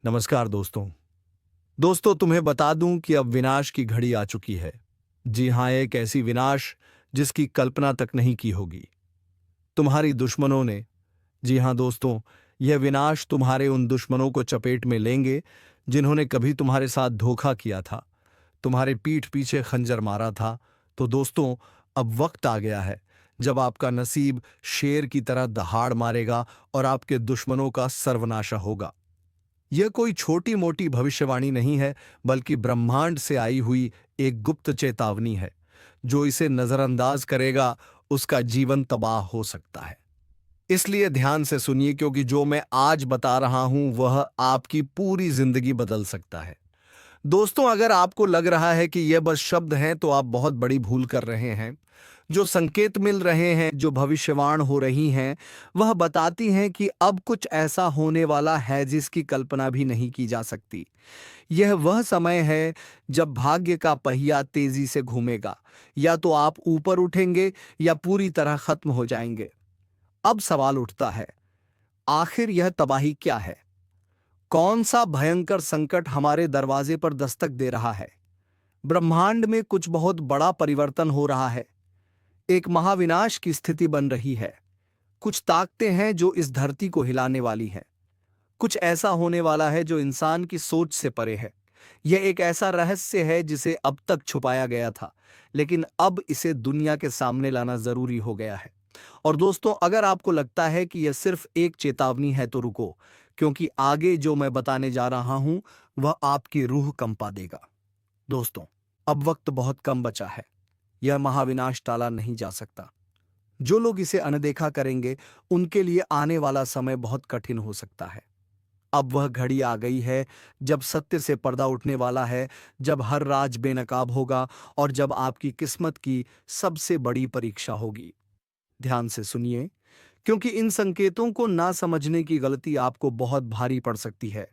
नमस्कार दोस्तों। दोस्तों, तुम्हें बता दूं कि अब विनाश की घड़ी आ चुकी है। जी हाँ, एक ऐसी विनाश जिसकी कल्पना तक नहीं की होगी। तुम्हारी दुश्मनों ने, जी हाँ दोस्तों, यह विनाश तुम्हारे उन दुश्मनों को चपेट में लेंगे जिन्होंने कभी तुम्हारे साथ धोखा किया था, तुम्हारे पीठ पीछे खंजर मारा था। तो दोस्तों, अब वक्त आ गया है जब आपका नसीब शेर की तरह दहाड़ मारेगा और आपके दुश्मनों का सर्वनाश होगा। यह कोई छोटी मोटी भविष्यवाणी नहीं है, बल्कि ब्रह्मांड से आई हुई एक गुप्त चेतावनी है। जो इसे नजरअंदाज करेगा उसका जीवन तबाह हो सकता है। इसलिए ध्यान से सुनिए, क्योंकि जो मैं आज बता रहा हूं वह आपकी पूरी जिंदगी बदल सकता है। दोस्तों, अगर आपको लग रहा है कि यह बस शब्द हैं तो आप बहुत बड़ी भूल कर रहे हैं। जो संकेत मिल रहे हैं, जो भविष्यवाण हो रही हैं, वह बताती हैं कि अब कुछ ऐसा होने वाला है जिसकी कल्पना भी नहीं की जा सकती। यह वह समय है जब भाग्य का पहिया तेजी से घूमेगा। या तो आप ऊपर उठेंगे या पूरी तरह खत्म हो जाएंगे। अब सवाल उठता है, आखिर यह तबाही क्या है? कौन सा भयंकर संकट हमारे दरवाजे पर दस्तक दे रहा है? ब्रह्मांड में कुछ बहुत बड़ा परिवर्तन हो रहा है। एक महाविनाश की स्थिति बन रही है। कुछ ताकतें हैं जो इस धरती को हिलाने वाली हैं। कुछ ऐसा होने वाला है जो इंसान की सोच से परे है। यह एक ऐसा रहस्य है जिसे अब तक छुपाया गया था, लेकिन अब इसे दुनिया के सामने लाना जरूरी हो गया है। और दोस्तों, अगर आपको लगता है कि यह सिर्फ एक चेतावनी है तो रुको, क्योंकि आगे जो मैं बताने जा रहा हूं वह आपकी रूह कंपा देगा। दोस्तों, अब वक्त बहुत कम बचा है। यह महाविनाश टाला नहीं जा सकता। जो लोग इसे अनदेखा करेंगे उनके लिए आने वाला समय बहुत कठिन हो सकता है। अब वह घड़ी आ गई है जब सत्य से पर्दा उठने वाला है, जब हर राज बेनकाब होगा और जब आपकी किस्मत की सबसे बड़ी परीक्षा होगी। ध्यान से सुनिए, क्योंकि इन संकेतों को ना समझने की गलती आपको बहुत भारी पड़ सकती है।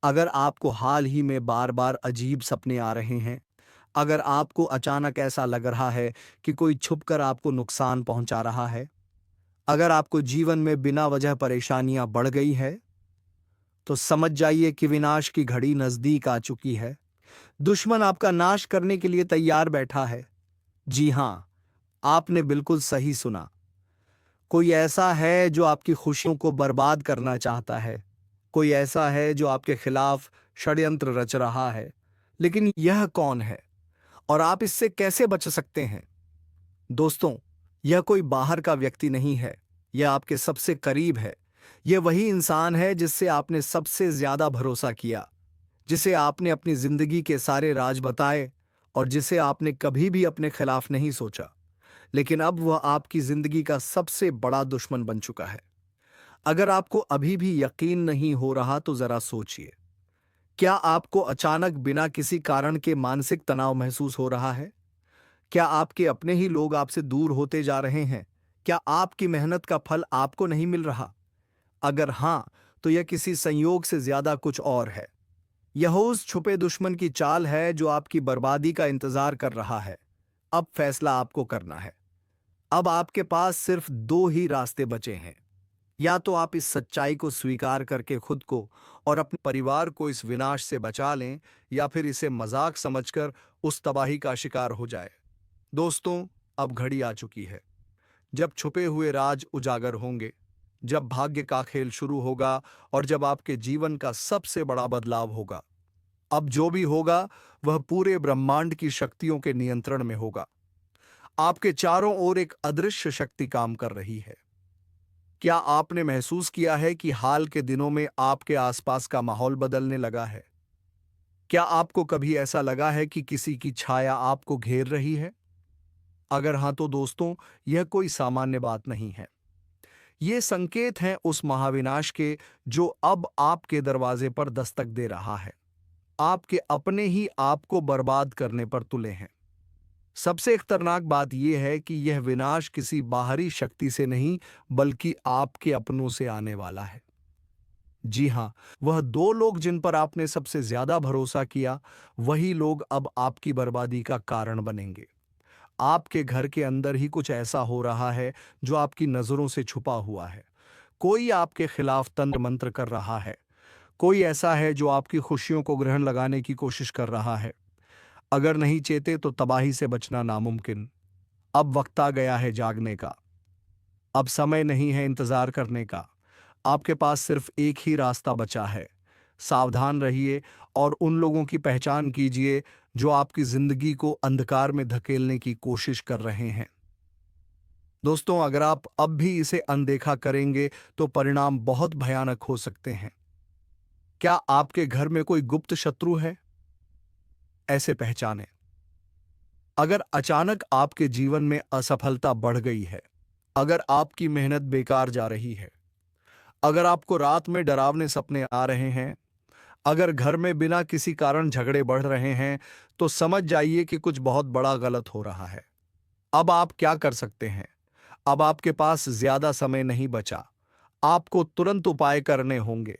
अगर आपको हाल ही में बार बार अजीब सपने आ रहे हैं, अगर आपको अचानक ऐसा लग रहा है कि कोई छुपकर आपको नुकसान पहुंचा रहा है, अगर आपको जीवन में बिना वजह परेशानियां बढ़ गई है, तो समझ जाइए कि विनाश की घड़ी नजदीक आ चुकी है। दुश्मन आपका नाश करने के लिए तैयार बैठा है। जी हां, आपने बिल्कुल सही सुना। कोई ऐसा है जो आपकी खुशियों को बर्बाद करना चाहता है। कोई ऐसा है जो आपके खिलाफ षड्यंत्र रच रहा है। लेकिन यह कौन है और आप इससे कैसे बच सकते हैं? दोस्तों, यह कोई बाहर का व्यक्ति नहीं है। यह आपके सबसे करीब है। यह वही इंसान है जिससे आपने सबसे ज्यादा भरोसा किया, जिसे आपने अपनी जिंदगी के सारे राज बताए और जिसे आपने कभी भी अपने खिलाफ नहीं सोचा। लेकिन अब वह आपकी जिंदगी का सबसे बड़ा दुश्मन बन चुका है। अगर आपको अभी भी यकीन नहीं हो रहा तो जरा सोचिए। क्या आपको अचानक बिना किसी कारण के मानसिक तनाव महसूस हो रहा है? क्या आपके अपने ही लोग आपसे दूर होते जा रहे हैं? क्या आपकी मेहनत का फल आपको नहीं मिल रहा? अगर हां, तो यह किसी संयोग से ज्यादा कुछ और है। यह उस छुपे दुश्मन की चाल है जो आपकी बर्बादी का इंतजार कर रहा है। अब फैसला आपको करना है। अब आपके पास सिर्फ दो ही रास्ते बचे हैं। या तो आप इस सच्चाई को स्वीकार करके खुद को और अपने परिवार को इस विनाश से बचा लें, या फिर इसे मजाक समझकर उस तबाही का शिकार हो जाए। दोस्तों, अब घड़ी आ चुकी है जब छुपे हुए राज उजागर होंगे, जब भाग्य का खेल शुरू होगा और जब आपके जीवन का सबसे बड़ा बदलाव होगा। अब जो भी होगा वह पूरे ब्रह्मांड की शक्तियों के नियंत्रण में होगा। आपके चारों ओर एक अदृश्य शक्ति काम कर रही है। क्या आपने महसूस किया है कि हाल के दिनों में आपके आसपास का माहौल बदलने लगा है? क्या आपको कभी ऐसा लगा है कि किसी की छाया आपको घेर रही है? अगर हां, तो दोस्तों, यह कोई सामान्य बात नहीं है। ये संकेत हैं उस महाविनाश के जो अब आपके दरवाजे पर दस्तक दे रहा है। आपके अपने ही आपको बर्बाद करने पर तुले हैं। सबसे खतरनाक बात यह है कि यह विनाश किसी बाहरी शक्ति से नहीं, बल्कि आपके अपनों से आने वाला है। जी हां, वह दो लोग जिन पर आपने सबसे ज्यादा भरोसा किया, वही लोग अब आपकी बर्बादी का कारण बनेंगे। आपके घर के अंदर ही कुछ ऐसा हो रहा है जो आपकी नजरों से छुपा हुआ है। कोई आपके खिलाफ तंत्र मंत्र कर रहा है। कोई ऐसा है जो आपकी खुशियों को ग्रहण लगाने की कोशिश कर रहा है। अगर नहीं चेते तो तबाही से बचना नामुमकिन। अब वक्त आ गया है जागने का। अब समय नहीं है इंतजार करने का। आपके पास सिर्फ एक ही रास्ता बचा है। सावधान रहिए और उन लोगों की पहचान कीजिए जो आपकी जिंदगी को अंधकार में धकेलने की कोशिश कर रहे हैं। दोस्तों, अगर आप अब भी इसे अनदेखा करेंगे तो परिणाम बहुत भयानक हो सकते हैं। क्या आपके घर में कोई गुप्त शत्रु है? ऐसे पहचाने। अगर अचानक आपके जीवन में असफलता बढ़ गई है, अगर आपकी मेहनत बेकार जा रही है, अगर आपको रात में डरावने सपने आ रहे हैं, अगर घर में बिना किसी कारण झगड़े बढ़ रहे हैं, तो समझ जाइए कि कुछ बहुत बड़ा गलत हो रहा है। अब आप क्या कर सकते हैं? अब आपके पास ज्यादा समय नहीं बचा। आपको तुरंत उपाय करने होंगे,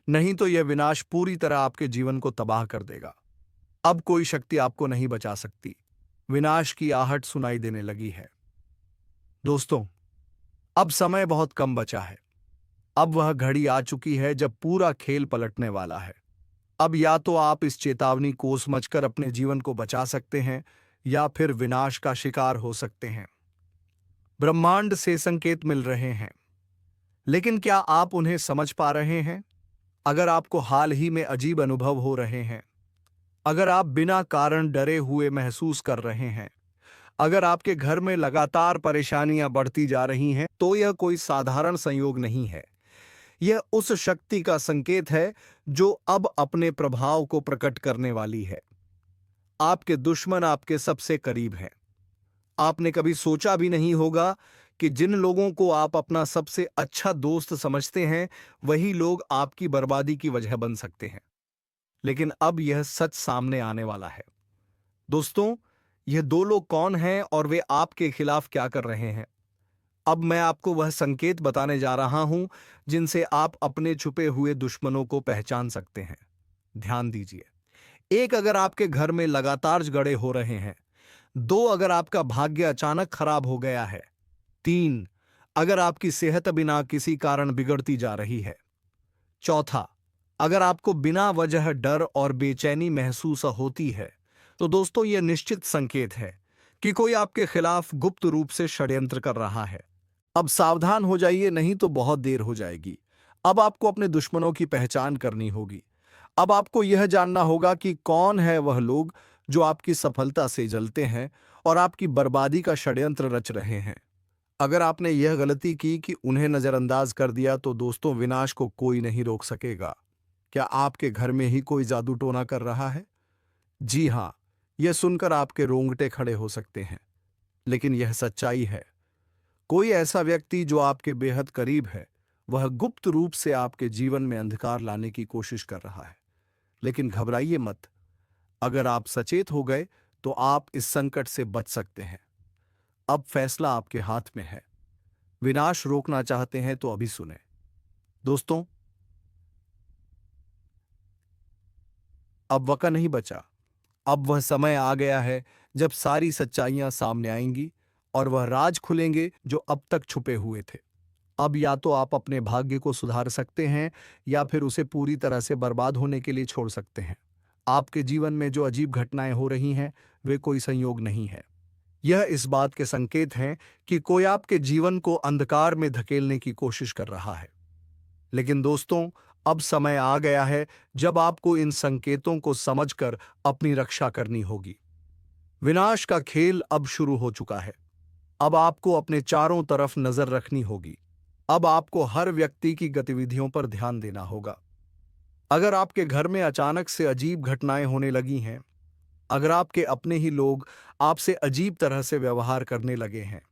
नहीं तो यह विनाश पूरी तरह आपके जीवन को तबाह कर देगा। अब कोई शक्ति आपको नहीं बचा सकती। विनाश की आहट सुनाई देने लगी है। दोस्तों, अब समय बहुत कम बचा है। अब वह घड़ी आ चुकी है जब पूरा खेल पलटने वाला है। अब या तो आप इस चेतावनी को समझकर अपने जीवन को बचा सकते हैं या फिर विनाश का शिकार हो सकते हैं। ब्रह्मांड से संकेत मिल रहे हैं, लेकिन क्या आप उन्हें समझ पा रहे हैं? अगर आपको हाल ही में अजीब अनुभव हो रहे हैं, अगर आप बिना कारण डरे हुए महसूस कर रहे हैं, अगर आपके घर में लगातार परेशानियां बढ़ती जा रही हैं, तो यह कोई साधारण संयोग नहीं है। यह उस शक्ति का संकेत है जो अब अपने प्रभाव को प्रकट करने वाली है। आपके दुश्मन आपके सबसे करीब हैं। आपने कभी सोचा भी नहीं होगा कि जिन लोगों को आप अपना सबसे अच्छा दोस्त समझते हैं, वही लोग आपकी बर्बादी की वजह बन सकते हैं। लेकिन अब यह सच सामने आने वाला है। दोस्तों, यह दो लोग कौन हैं और वे आपके खिलाफ क्या कर रहे हैं? अब मैं आपको वह संकेत बताने जा रहा हूं जिनसे आप अपने छुपे हुए दुश्मनों को पहचान सकते हैं। ध्यान दीजिए। एक, अगर आपके घर में लगातार झगड़े हो रहे हैं। दो, अगर आपका भाग्य अचानक खराब हो गया है। तीन, अगर आपकी सेहत बिना किसी कारण बिगड़ती जा रही है। चौथा, अगर आपको बिना वजह डर और बेचैनी महसूस होती है। तो दोस्तों, यह निश्चित संकेत है कि कोई आपके खिलाफ गुप्त रूप से षड्यंत्र कर रहा है। अब सावधान हो जाइए, नहीं तो बहुत देर हो जाएगी। अब आपको अपने दुश्मनों की पहचान करनी होगी। अब आपको यह जानना होगा कि कौन है वह लोग जो आपकी सफलता से जलते हैं और आपकी बर्बादी का षड्यंत्र रच रहे हैं। अगर आपने यह गलती की कि उन्हें नजरअंदाज कर दिया, तो दोस्तों, विनाश को कोई नहीं रोक सकेगा। क्या आपके घर में ही कोई जादू टोना कर रहा है? जी हां, यह सुनकर आपके रोंगटे खड़े हो सकते हैं, लेकिन यह सच्चाई है। कोई ऐसा व्यक्ति जो आपके बेहद करीब है, वह गुप्त रूप से आपके जीवन में अंधकार लाने की कोशिश कर रहा है। लेकिन घबराइए मत। अगर आप सचेत हो गए तो आप इस संकट से बच सकते हैं। अब फैसला आपके हाथ में है। विनाश रोकना चाहते हैं तो अभी सुने। दोस्तों, अब वक्त नहीं बचा। अब वह समय आ गया है जब सारी सच्चाइयां सामने आएंगी और वह राज खुलेंगे जो अब तक छुपे हुए थे। अब या तो आप अपने भाग्य को सुधार सकते हैं या फिर उसे पूरी तरह से बर्बाद होने के लिए छोड़ सकते हैं। आपके जीवन में जो अजीब घटनाएं हो रही हैं, वे कोई संयोग नहीं है। यह इस बात के संकेत हैं कि कोई आपके जीवन को अंधकार में धकेलने की कोशिश कर रहा है। लेकिन दोस्तों, अब समय आ गया है जब आपको इन संकेतों को समझकर अपनी रक्षा करनी होगी। विनाश का खेल अब शुरू हो चुका है। अब आपको अपने चारों तरफ नजर रखनी होगी। अब आपको हर व्यक्ति की गतिविधियों पर ध्यान देना होगा। अगर आपके घर में अचानक से अजीब घटनाएं होने लगी हैं, अगर आपके अपने ही लोग आपसे अजीब तरह से व्यवहार करने लगे हैं,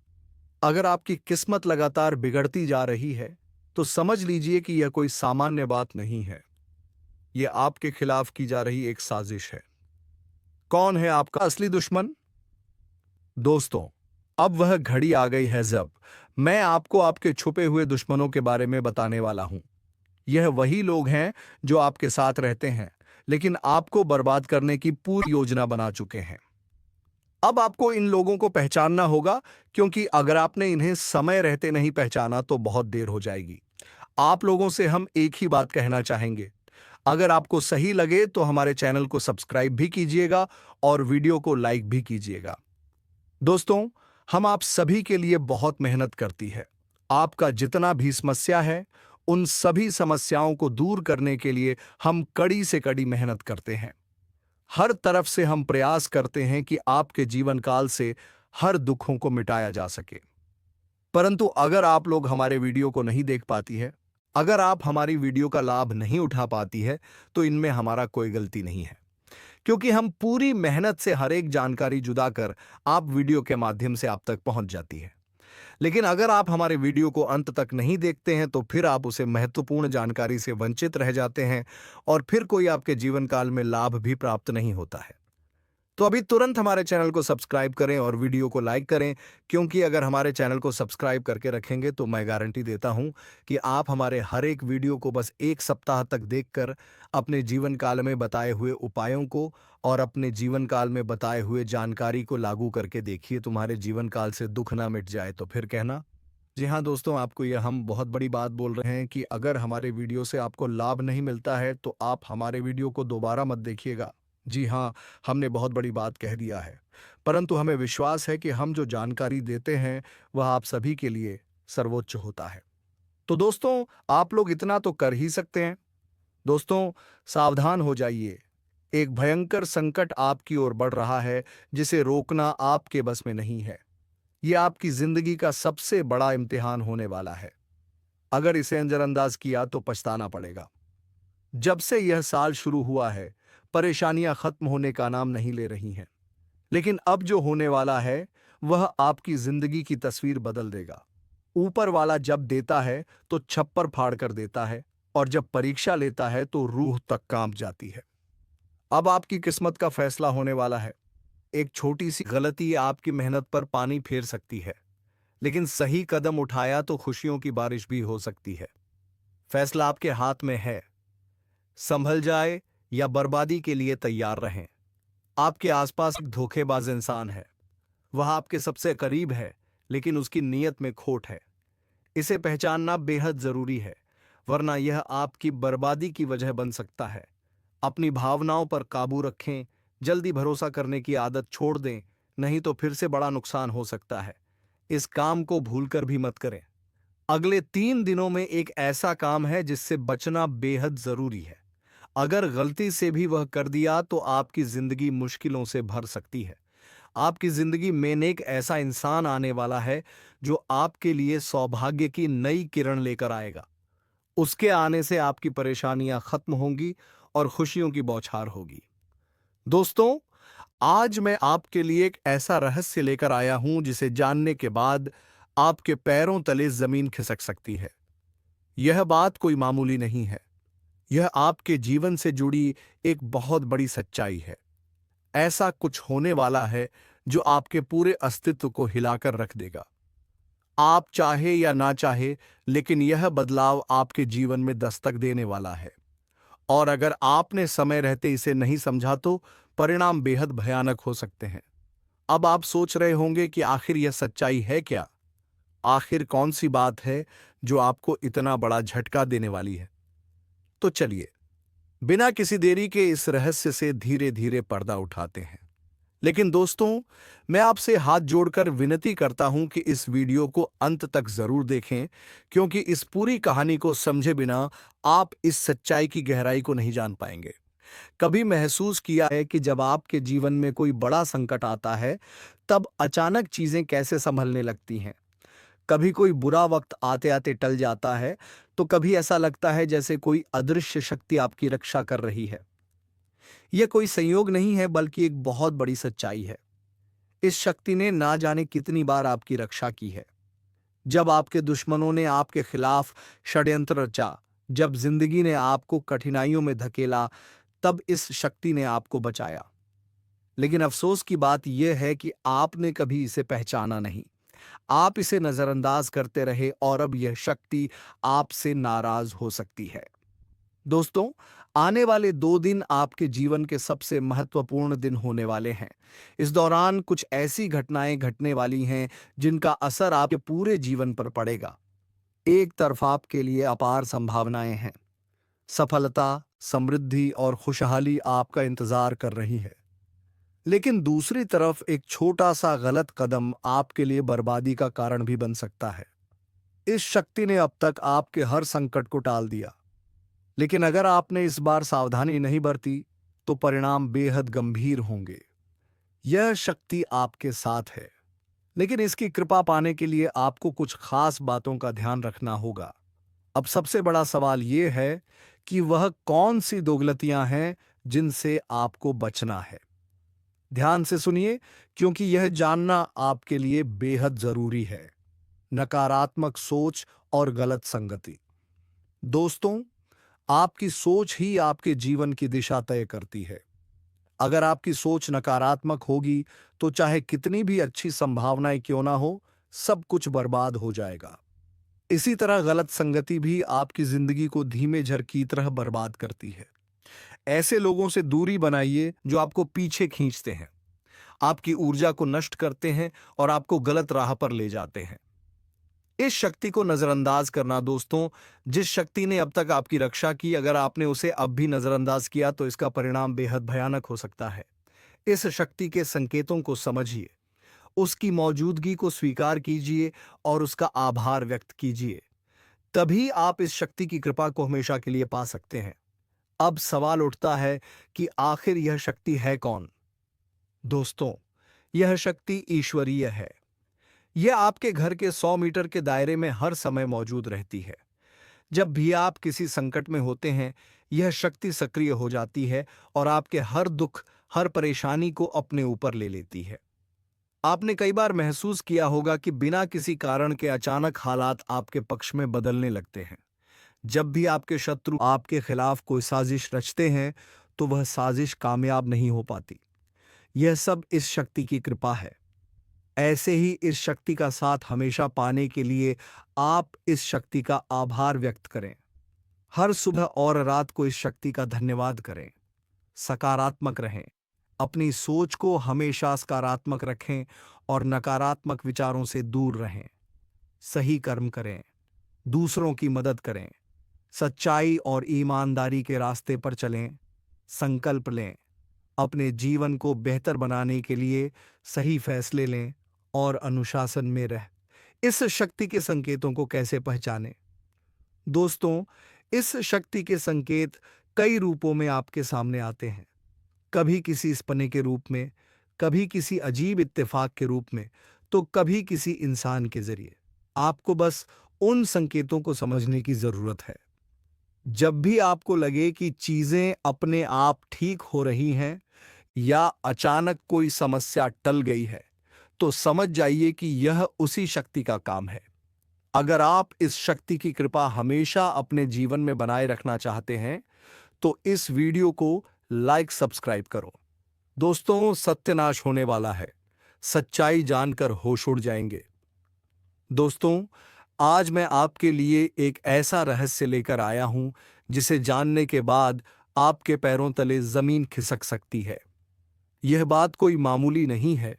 अगर आपकी किस्मत लगातार बिगड़ती जा रही है, तो समझ लीजिए कि यह कोई सामान्य बात नहीं है। यह आपके खिलाफ की जा रही एक साजिश है। कौन है आपका असली दुश्मन? दोस्तों, अब वह घड़ी आ गई है जब मैं आपको आपके छुपे हुए दुश्मनों के बारे में बताने वाला हूं। यह वही लोग हैं जो आपके साथ रहते हैं, लेकिन आपको बर्बाद करने की पूरी योजना बना चुके हैं। अब आपको इन लोगों को पहचानना होगा, क्योंकि अगर आपने इन्हें समय रहते नहीं पहचाना तो बहुत देर हो जाएगी। आप लोगों से हम एक ही बात कहना चाहेंगे। अगर आपको सही लगे तो हमारे चैनल को सब्सक्राइब भी कीजिएगा और वीडियो को लाइक भी कीजिएगा। दोस्तों, हम आप सभी के लिए बहुत मेहनत करती है। आपका जितना भी समस्या है, उन सभी समस्याओं को दूर करने के लिए हम कड़ी से कड़ी मेहनत करते हैं। हर तरफ से हम प्रयास करते हैं कि आपके जीवन काल से हर दुखों को मिटाया जा सके। परंतु अगर आप लोग हमारे वीडियो को नहीं देख पाती है, अगर आप हमारी वीडियो का लाभ नहीं उठा पाती है, तो इनमें हमारा कोई गलती नहीं है, क्योंकि हम पूरी मेहनत से हर एक जानकारी जुदा कर आप वीडियो के माध्यम से आप तक पहुंच जाती है। लेकिन अगर आप हमारे वीडियो को अंत तक नहीं देखते हैं तो फिर आप उसे महत्वपूर्ण जानकारी से वंचित रह जाते हैं और फिर कोई आपके जीवन काल में लाभ भी प्राप्त नहीं होता है। तो अभी तुरंत हमारे चैनल को सब्सक्राइब करें और वीडियो को लाइक करें, क्योंकि अगर हमारे चैनल को सब्सक्राइब करके रखेंगे तो मैं गारंटी देता हूं कि आप हमारे हर एक वीडियो को बस 1 सप्ताह तक देखकर अपने जीवन काल में बताए हुए उपायों को और अपने जीवन काल में बताए हुए जानकारी को लागू करके देखिए। तुम्हारे जीवन काल से दुख ना मिट जाए तो फिर कहना। जी हाँ दोस्तों, आपको यह हम बहुत बड़ी बात बोल रहे हैं कि अगर हमारे वीडियो से आपको लाभ नहीं मिलता है तो आप हमारे वीडियो को दोबारा मत देखिएगा। जी हाँ, हमने बहुत बड़ी बात कह दिया है, परंतु हमें विश्वास है कि हम जो जानकारी देते हैं वह आप सभी के लिए सर्वोच्च होता है। तो दोस्तों, आप लोग इतना तो कर ही सकते हैं। दोस्तों, सावधान हो जाइए। एक भयंकर संकट आपकी ओर बढ़ रहा है, जिसे रोकना आपके बस में नहीं है। यह आपकी जिंदगी का सबसे बड़ा इम्तिहान होने वाला है। अगर इसे नजरअंदाज किया तो पछताना पड़ेगा। जब से यह साल शुरू हुआ है, परेशानियां खत्म होने का नाम नहीं ले रही हैं। लेकिन अब जो होने वाला है वह आपकी जिंदगी की तस्वीर बदल देगा। ऊपर वाला जब देता है तो छप्पर फाड़ कर देता है, और जब परीक्षा लेता है तो रूह तक कांप जाती है। अब आपकी किस्मत का फैसला होने वाला है। एक छोटी सी गलती आपकी मेहनत पर पानी फेर सकती है, लेकिन सही कदम उठाया तो खुशियों की बारिश भी हो सकती है। फैसला आपके हाथ में है। संभल जाए या बर्बादी के लिए तैयार रहें। आपके आसपास एक धोखेबाज इंसान है। वह आपके सबसे करीब है, लेकिन उसकी नीयत में खोट है। इसे पहचानना बेहद जरूरी है, वरना यह आपकी बर्बादी की वजह बन सकता है। अपनी भावनाओं पर काबू रखें। जल्दी भरोसा करने की आदत छोड़ दें, नहीं तो फिर से बड़ा नुकसान हो सकता है। इस काम को भूलकर भी मत करें। अगले 3 दिनों में एक ऐसा काम है जिससे बचना बेहद जरूरी है। अगर गलती से भी वह कर दिया तो आपकी जिंदगी मुश्किलों से भर सकती है। आपकी जिंदगी में एक ऐसा इंसान आने वाला है जो आपके लिए सौभाग्य की नई किरण लेकर आएगा। उसके आने से आपकी परेशानियां खत्म होंगी और खुशियों की बौछार होगी। दोस्तों, आज मैं आपके लिए एक ऐसा रहस्य लेकर आया हूं जिसे जानने के बाद आपके पैरों तले जमीन खिसक सकती है। यह बात कोई मामूली नहीं है। यह आपके जीवन से जुड़ी एक बहुत बड़ी सच्चाई है। ऐसा कुछ होने वाला है जो आपके पूरे अस्तित्व को हिलाकर रख देगा। आप चाहे या ना चाहे, लेकिन यह बदलाव आपके जीवन में दस्तक देने वाला है। और अगर आपने समय रहते इसे नहीं समझा तो परिणाम बेहद भयानक हो सकते हैं। अब आप सोच रहे होंगे कि आखिर यह सच्चाई है क्या? आखिर कौन सी बात है जो आपको इतना बड़ा झटका देने वाली है? तो चलिए, बिना किसी देरी के इस रहस्य से धीरे धीरे पर्दा उठाते हैं। लेकिन दोस्तों, मैं आपसे हाथ जोड़कर विनती करता हूं कि इस वीडियो को अंत तक जरूर देखें, क्योंकि इस पूरी कहानी को समझे बिना आप इस सच्चाई की गहराई को नहीं जान पाएंगे। कभी महसूस किया है कि जब आपके जीवन में कोई बड़ा संकट आता है, तब अचानक चीजें कैसे संभलने लगती हैं? कभी कोई बुरा वक्त आते आते टल जाता है, तो कभी ऐसा लगता है जैसे कोई अदृश्य शक्ति आपकी रक्षा कर रही है। यह कोई संयोग नहीं है, बल्कि एक बहुत बड़ी सच्चाई है। इस शक्ति ने ना जाने कितनी बार आपकी रक्षा की है। जब आपके दुश्मनों ने आपके खिलाफ षड्यंत्र रचा, जब जिंदगी ने आपको कठिनाइयों में धकेला, तब इस शक्ति ने आपको बचाया। लेकिन अफसोस की बात यह है कि आपने कभी इसे पहचाना नहीं। आप इसे नजरअंदाज करते रहे और अब यह शक्ति आपसे नाराज हो सकती है। दोस्तों, आने वाले 2 दिन आपके जीवन के सबसे महत्वपूर्ण दिन होने वाले हैं। इस दौरान कुछ ऐसी घटनाएं घटने वाली हैं जिनका असर आपके पूरे जीवन पर पड़ेगा। एक तरफ आपके लिए अपार संभावनाएं हैं। सफलता, समृद्धि और खुशहाली आपका इंतजार कर रही है। लेकिन दूसरी तरफ एक छोटा सा गलत कदम आपके लिए बर्बादी का कारण भी बन सकता है। इस शक्ति ने अब तक आपके हर संकट को टाल दिया, लेकिन अगर आपने इस बार सावधानी नहीं बरती तो परिणाम बेहद गंभीर होंगे। यह शक्ति आपके साथ है, लेकिन इसकी कृपा पाने के लिए आपको कुछ खास बातों का ध्यान रखना होगा। अब सबसे बड़ा सवाल यह है कि वह कौन सी दो गलतियां हैं जिनसे आपको बचना है। ध्यान से सुनिए, क्योंकि यह जानना आपके लिए बेहद जरूरी है। नकारात्मक सोच और गलत संगति। दोस्तों, आपकी सोच ही आपके जीवन की दिशा तय करती है। अगर आपकी सोच नकारात्मक होगी तो चाहे कितनी भी अच्छी संभावनाएं क्यों ना हो, सब कुछ बर्बाद हो जाएगा। इसी तरह गलत संगति भी आपकी जिंदगी को धीमे झर की तरह बर्बाद करती है। ऐसे लोगों से दूरी बनाइए जो आपको पीछे खींचते हैं, आपकी ऊर्जा को नष्ट करते हैं और आपको गलत राह पर ले जाते हैं। इस शक्ति को नजरअंदाज करना दोस्तों, जिस शक्ति ने अब तक आपकी रक्षा की, अगर आपने उसे अब भी नजरअंदाज किया तो इसका परिणाम बेहद भयानक हो सकता है। इस शक्ति के संकेतों को समझिए, उसकी मौजूदगी को स्वीकार कीजिए और उसका आभार व्यक्त कीजिए। तभी आप इस शक्ति की कृपा को हमेशा के लिए पा सकते हैं। अब सवाल उठता है कि आखिर यह शक्ति है कौन? दोस्तों, यह शक्ति ईश्वरीय है। यह आपके घर के 100 मीटर के दायरे में हर समय मौजूद रहती है। जब भी आप किसी संकट में होते हैं, यह शक्ति सक्रिय हो जाती है और आपके हर दुख, हर परेशानी को अपने ऊपर ले लेती है। आपने कई बार महसूस किया होगा कि बिना किसी कारण के अचानक हालात आपके पक्ष में बदलने लगते हैं। जब भी आपके शत्रु आपके खिलाफ कोई साजिश रचते हैं, तो वह साजिश कामयाब नहीं हो पाती। यह सब इस शक्ति की कृपा है। ऐसे ही इस शक्ति का साथ हमेशा पाने के लिए आप इस शक्ति का आभार व्यक्त करें। हर सुबह और रात को इस शक्ति का धन्यवाद करें। सकारात्मक रहें, अपनी सोच को हमेशा सकारात्मक रखें और नकारात्मक विचारों से दूर रहें। सही कर्म करें, दूसरों की मदद करें, सच्चाई और ईमानदारी के रास्ते पर चलें। संकल्प लें, अपने जीवन को बेहतर बनाने के लिए सही फैसले लें और अनुशासन में रह। इस शक्ति के संकेतों को कैसे पहचानें? दोस्तों, इस शक्ति के संकेत कई रूपों में आपके सामने आते हैं। कभी किसी सपने के रूप में, कभी किसी अजीब इत्तेफाक के रूप में, तो कभी किसी इंसान के जरिए। आपको बस उन संकेतों को समझने की जरूरत है। जब भी आपको लगे कि चीजें अपने आप ठीक हो रही हैं या अचानक कोई समस्या टल गई है, तो समझ जाइए कि यह उसी शक्ति का काम है। अगर आप इस शक्ति की कृपा हमेशा अपने जीवन में बनाए रखना चाहते हैं, तो इस वीडियो को लाइक सब्सक्राइब करो। दोस्तों, सत्यानाश होने वाला है। सच्चाई जानकर होश उड़ जाएंगे। दोस्तों, आज मैं आपके लिए एक ऐसा रहस्य लेकर आया हूं जिसे जानने के बाद आपके पैरों तले जमीन खिसक सकती है। यह बात कोई मामूली नहीं है,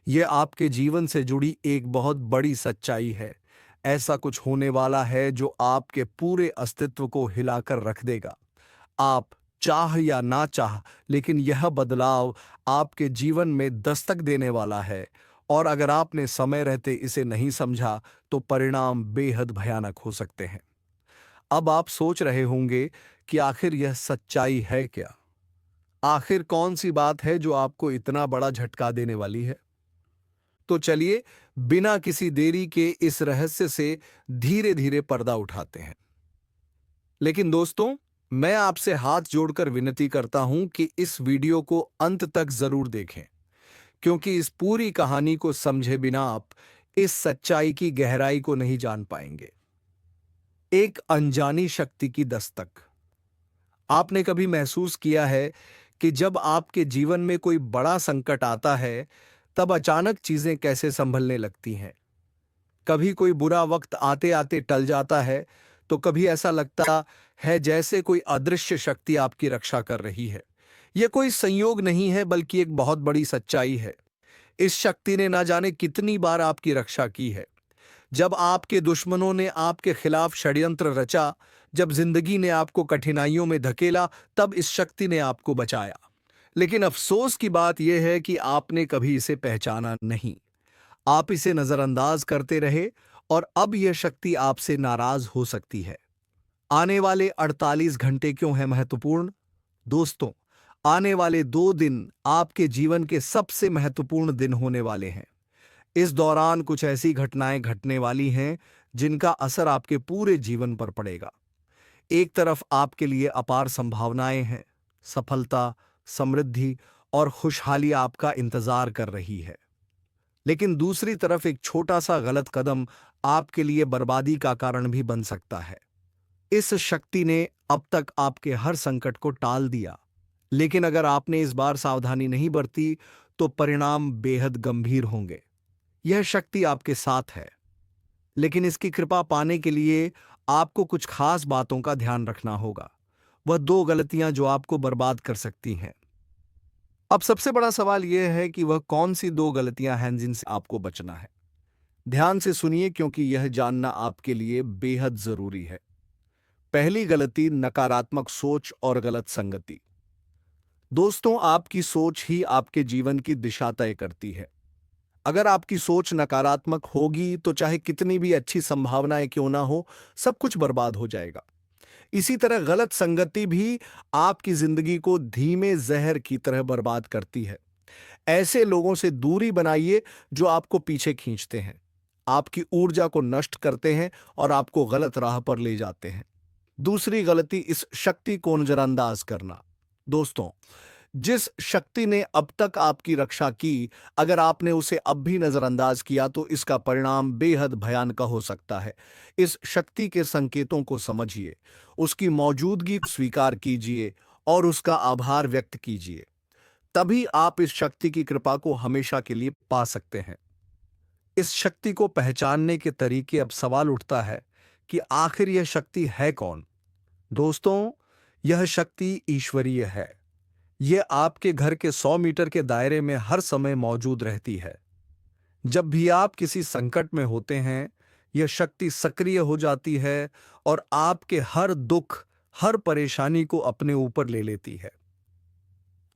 यह आपके जीवन से जुड़ी एक बहुत बड़ी सच्चाई है। ऐसा कुछ होने वाला है जो आपके पूरे अस्तित्व को हिलाकर रख देगा। आप चाह या ना चाह, लेकिन यह बदलाव आपके जीवन में दस्तक देने वाला है, और अगर आपने समय रहते इसे नहीं समझा तो परिणाम बेहद भयानक हो सकते हैं। अब आप सोच रहे होंगे कि आखिर यह सच्चाई है क्या? आखिर कौन सी बात है जो आपको इतना बड़ा झटका देने वाली है? तो चलिए, बिना किसी देरी के इस रहस्य से धीरे धीरे पर्दा उठाते हैं। लेकिन दोस्तों, मैं आपसे हाथ जोड़कर विनती करता हूं कि इस वीडियो को अंत तक जरूर देखें, क्योंकि इस पूरी कहानी को समझे बिना आप इस सच्चाई की गहराई को नहीं जान पाएंगे। एक अनजानी शक्ति की दस्तक। आपने कभी महसूस किया है कि जब आपके जीवन में कोई बड़ा संकट आता है, तब अचानक चीजें कैसे संभलने लगती हैं? कभी कोई बुरा वक्त आते आते टल जाता है, तो कभी ऐसा लगता है जैसे कोई अदृश्य शक्ति आपकी रक्षा कर रही है। यह कोई संयोग नहीं है, बल्कि एक बहुत बड़ी सच्चाई है। इस शक्ति ने ना जाने कितनी बार आपकी रक्षा की है। जब आपके दुश्मनों ने आपके खिलाफ षड्यंत्र रचा, जब जिंदगी ने आपको कठिनाइयों में धकेला, तब इस शक्ति ने आपको बचाया। लेकिन अफसोस की बात यह है कि आपने कभी इसे पहचाना नहीं। आप इसे नजरअंदाज करते रहे और अब यह शक्ति आपसे नाराज हो सकती है। आने वाले 48 घंटे क्यों है महत्वपूर्ण? दोस्तों, आने वाले 2 दिन आपके जीवन के सबसे महत्वपूर्ण दिन होने वाले हैं। इस दौरान कुछ ऐसी घटनाएं घटने वाली हैं जिनका असर आपके पूरे जीवन पर पड़ेगा। एक तरफ आपके लिए अपार संभावनाएं हैं, सफलता, समृद्धि और खुशहाली आपका इंतजार कर रही है। लेकिन दूसरी तरफ एक छोटा सा गलत कदम आपके लिए बर्बादी का कारण भी बन सकता है। इस शक्ति ने अब तक आपके हर संकट को टाल दिया, लेकिन अगर आपने इस बार सावधानी नहीं बरती तो परिणाम बेहद गंभीर होंगे। यह शक्ति आपके साथ है, लेकिन इसकी कृपा पाने के लिए आपको कुछ खास बातों का ध्यान रखना होगा। वह 2 गलतियां जो आपको बर्बाद कर सकती हैं। अब सबसे बड़ा सवाल यह है कि वह कौन सी 2 गलतियां हैं जिनसे आपको बचना है। ध्यान से सुनिए, क्योंकि यह जानना आपके लिए बेहद जरूरी है। पहली गलती, नकारात्मक सोच और गलत संगति। दोस्तों, आपकी सोच ही आपके जीवन की दिशा तय करती है। अगर आपकी सोच नकारात्मक होगी तो चाहे कितनी भी अच्छी संभावनाएं क्यों ना हो, सब कुछ बर्बाद हो जाएगा। इसी तरह गलत संगति भी आपकी जिंदगी को धीमे जहर की तरह बर्बाद करती है। ऐसे लोगों से दूरी बनाइए जो आपको पीछे खींचते हैं, आपकी ऊर्जा को नष्ट करते हैं और आपको गलत राह पर ले जाते हैं। दूसरी गलती, इस शक्ति को नजरअंदाज करना। दोस्तों, जिस शक्ति ने अब तक आपकी रक्षा की, अगर आपने उसे अब भी नजरअंदाज किया तो इसका परिणाम बेहद भयानक हो सकता है। इस शक्ति के संकेतों को समझिए, उसकी मौजूदगी को स्वीकार कीजिए और उसका आभार व्यक्त कीजिए। तभी आप इस शक्ति की कृपा को हमेशा के लिए पा सकते हैं। इस शक्ति को पहचानने के तरीके, अब सवाल उठता है कि आखिर यह शक्ति है कौन? दोस्तों, यह शक्ति ईश्वरीय है। यह आपके घर के 100 मीटर के दायरे में हर समय मौजूद रहती है। जब भी आप किसी संकट में होते हैं, यह शक्ति सक्रिय हो जाती है और आपके हर दुख, हर परेशानी को अपने ऊपर ले लेती है।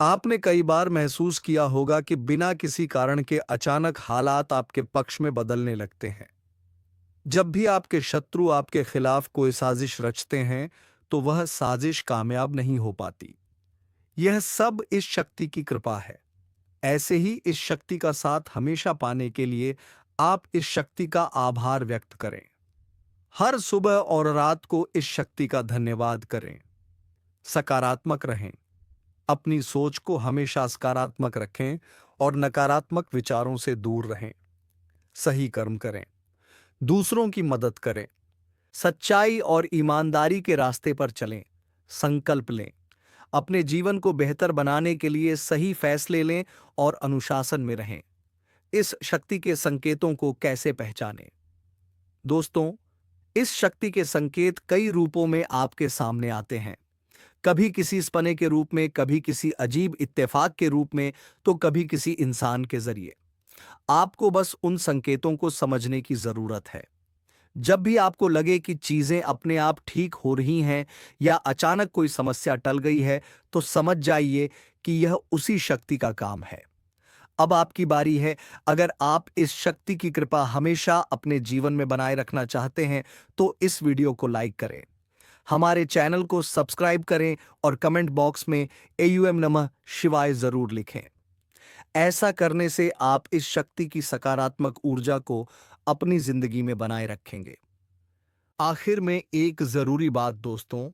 आपने कई बार महसूस किया होगा कि बिना किसी कारण के अचानक हालात आपके पक्ष में बदलने लगते हैं। जब भी आपके शत्रु आपके खिलाफ कोई साजिश रचते हैं, तो वह साजिश कामयाब नहीं हो पाती। यह सब इस शक्ति की कृपा है। ऐसे ही इस शक्ति का साथ हमेशा पाने के लिए आप इस शक्ति का आभार व्यक्त करें। हर सुबह और रात को इस शक्ति का धन्यवाद करें। सकारात्मक रहें, अपनी सोच को हमेशा सकारात्मक रखें और नकारात्मक विचारों से दूर रहें। सही कर्म करें, दूसरों की मदद करें, सच्चाई और ईमानदारी के रास्ते पर चलें। संकल्प लें, अपने जीवन को बेहतर बनाने के लिए सही फैसले लें और अनुशासन में रहें। इस शक्ति के संकेतों को कैसे पहचानें? दोस्तों, इस शक्ति के संकेत कई रूपों में आपके सामने आते हैं। कभी किसी सपने के रूप में, कभी किसी अजीब इत्तेफाक के रूप में, तो कभी किसी इंसान के जरिए। आपको बस उन संकेतों को समझने की जरूरत है। जब भी आपको लगे कि चीजें अपने आप ठीक हो रही हैं या अचानक कोई समस्या टल गई है, तो समझ जाइए कि यह उसी शक्ति का काम है। अब आपकी बारी है। अगर आप इस शक्ति की कृपा हमेशा अपने जीवन में बनाए रखना चाहते हैं, तो इस वीडियो को लाइक करें, हमारे चैनल को सब्सक्राइब करें और कमेंट बॉक्स में एयूएम नमः शिवाय जरूर लिखें। ऐसा करने से आप इस शक्ति की सकारात्मक ऊर्जा को अपनी जिंदगी में बनाए रखेंगे। आखिर में एक जरूरी बात दोस्तों,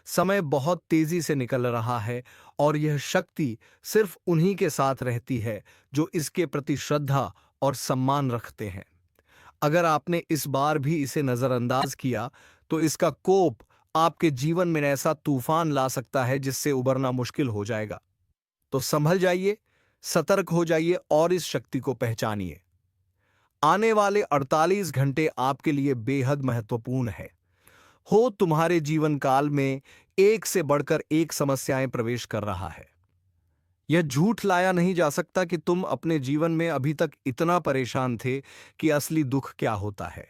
समय बहुत तेजी से निकल रहा है और यह शक्ति सिर्फ उन्हीं के साथ रहती है जो इसके प्रति श्रद्धा और सम्मान रखते हैं। अगर आपने इस बार भी इसे नजरअंदाज किया, तो इसका कोप आपके जीवन में ऐसा तूफान ला सकता है जिससे उबरना मुश्किल हो जाएगा। तो संभल जाइए, सतर्क हो जाइए और इस शक्ति को पहचानिए। आने वाले 48 घंटे आपके लिए बेहद महत्वपूर्ण है। हो तुम्हारे जीवन काल में एक से बढ़कर एक समस्याएं प्रवेश कर रहा है। यह झूठ लाया नहीं जा सकता कि तुम अपने जीवन में अभी तक इतना परेशान थे कि असली दुख क्या होता है।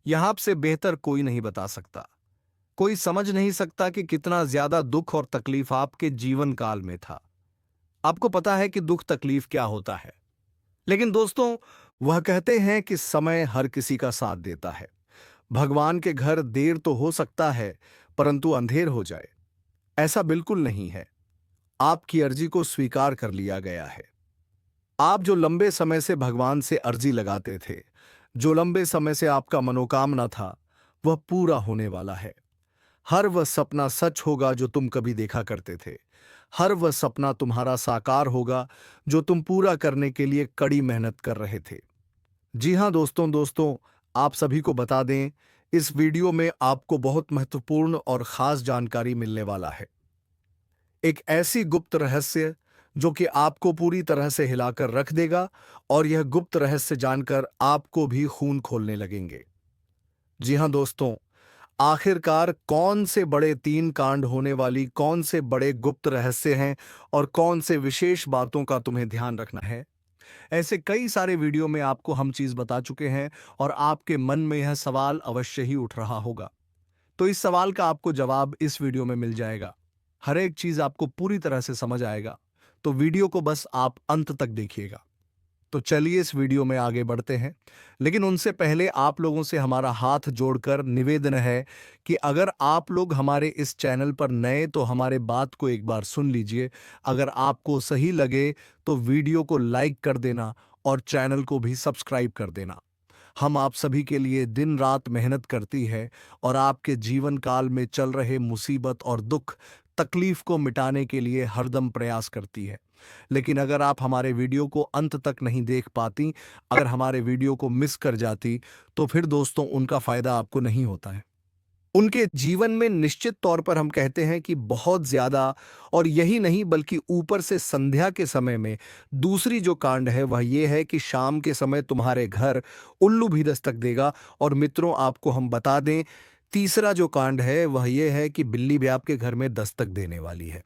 यह आपसे बेहतर कोई नहीं बता सकता। कोई समझ नहीं सकता कि कितना ज्यादा दुख और तकलीफ आपके जीवन काल में था। आपको पता है कि दुख तकलीफ क्या होता है, लेकिन दोस्तों, वह कहते हैं कि समय हर किसी का साथ देता है। भगवान के घर देर तो हो सकता है, परंतु अंधेर हो जाए ऐसा बिल्कुल नहीं है। आपकी अर्जी को स्वीकार कर लिया गया है। आप जो लंबे समय से भगवान से अर्जी लगाते थे, जो लंबे समय से आपका मनोकामना था, वह पूरा होने वाला है। हर वह सपना सच होगा जो तुम कभी देखा करते थे। हर वह सपना तुम्हारा साकार होगा जो तुम पूरा करने के लिए कड़ी मेहनत कर रहे थे। जी हां दोस्तों, आप सभी को बता दें, इस वीडियो में आपको बहुत महत्वपूर्ण और खास जानकारी मिलने वाला है। एक ऐसी गुप्त रहस्य जो कि आपको पूरी तरह से हिलाकर रख देगा, और यह गुप्त रहस्य जानकर आपको भी खून खोलने लगेंगे। जी हां दोस्तों, आखिरकार कौन से बड़े 3 कांड होने वाली कौन से बड़े गुप्त रहस्य हैं और कौन से विशेष बातों का तुम्हें ध्यान रखना है? ऐसे कई सारे वीडियो में आपको हम चीज बता चुके हैं, और आपके मन में यह सवाल अवश्य ही उठ रहा होगा। तो इस सवाल का आपको जवाब इस वीडियो में मिल जाएगा। हर एक चीज आपको पूरी तरह से समझ आएगा। तो वीडियो को बस आप अंत तक देखिएगा। तो चलिए इस वीडियो में आगे बढ़ते हैं, लेकिन उनसे पहले आप लोगों से हमारा हाथ जोड़कर निवेदन है कि अगर आप लोग हमारे इस चैनल पर नए तो हमारे बात को एक बार सुन लीजिए। अगर आपको सही लगे तो वीडियो को लाइक कर देना और चैनल को भी सब्सक्राइब कर देना। हम आप सभी के लिए दिन रात मेहनत करती है और आपके जीवन काल में चल रहे मुसीबत और दुख तकलीफ को मिटाने के लिए हरदम प्रयास करती है। लेकिन अगर आप हमारे वीडियो को अंत तक नहीं देख पाती, अगर हमारे वीडियो को मिस कर जाती, तो फिर दोस्तों उनका फायदा आपको नहीं होता है। उनके जीवन में निश्चित तौर पर हम कहते हैं कि बहुत ज्यादा, और यही नहीं बल्कि ऊपर से संध्या के समय में दूसरी जो कांड है वह यह है कि शाम के समय तुम्हारे घर उल्लू भी दस्तक देगा। और मित्रों, आपको हम बता दें, तीसरा जो कांड है वह यह है कि बिल्ली भी आपके घर में दस्तक देने वाली है।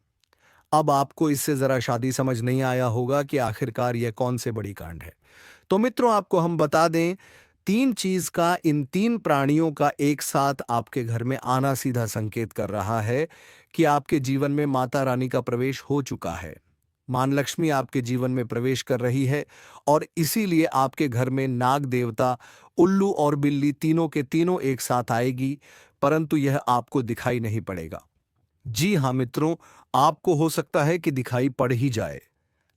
अब आपको इससे जरा शादी समझ नहीं आया होगा कि आखिरकार यह कौन से बड़ी कांड है। तो मित्रों, आपको हम बता दें, 3 चीज का, इन 3 प्राणियों का एक साथ आपके घर में आना सीधा संकेत कर रहा है कि आपके जीवन में माता रानी का प्रवेश हो चुका है। मां लक्ष्मी आपके जीवन में प्रवेश कर रही है, और इसीलिए आपके घर में नाग देवता, उल्लू और बिल्ली तीनों के तीनों एक साथ आएगी, परंतु यह आपको दिखाई नहीं पड़ेगा। जी हां मित्रों, आपको हो सकता है कि दिखाई पड़ ही जाए,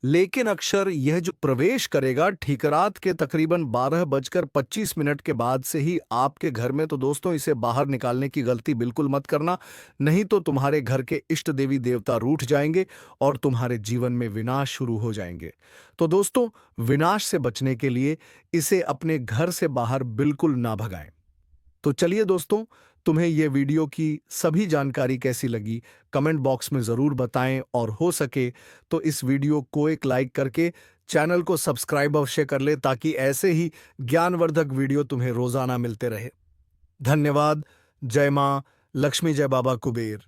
लेकिन अक्षर यह जो प्रवेश करेगा ठीक रात के तकरीबन 12:25 के बाद से ही आपके घर में। तो दोस्तों, इसे बाहर निकालने की गलती बिल्कुल मत करना, नहीं तो तुम्हारे घर के इष्ट देवी देवता रूठ जाएंगे और तुम्हारे जीवन में विनाश शुरू हो जाएंगे। तो दोस्तों, विनाश से बचने के लिए इसे अपने घर से बाहर बिल्कुल ना भगाएं। तो चलिए दोस्तों, तुम्हें यह वीडियो की सभी जानकारी कैसी लगी कमेंट बॉक्स में ज़रूर बताएं, और हो सके तो इस वीडियो को एक लाइक करके चैनल को सब्सक्राइब अवश्य कर ले, ताकि ऐसे ही ज्ञानवर्धक वीडियो तुम्हें रोज़ाना मिलते रहे। धन्यवाद। जय मां लक्ष्मी, जय बाबा कुबेर।